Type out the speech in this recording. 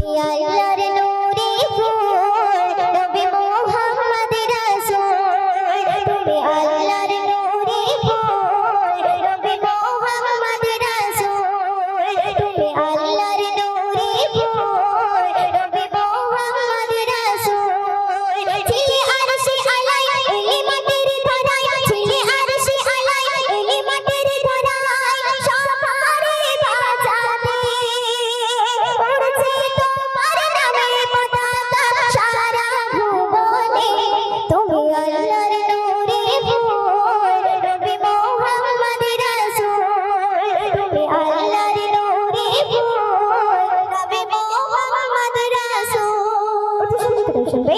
আল্লাহর নূরে ফুল নবী মুহাম্মদ রাসূল তুমি আল্লাহর নূরে ফুল নবী মুহাম্মদ রাসূল তুমি আল্লাহর নূরে ফুল নবী মুহাম্মদ রাসূল ছিলে আরশে আলাই এই মাটির ধরায় ছিলে আরশে আলাই এই মাটির ধরায় সবারে বাঁচাতে উড়ছে তোমার নামে পতাকা সারা ভুবনে তুমি আল্লাহর নূরে ফুল নবী মুহাম্মদ রাসূল তুমি আল্লাহর নূরে ফুল নবী মুহাম্মদ রাসূল শুনবে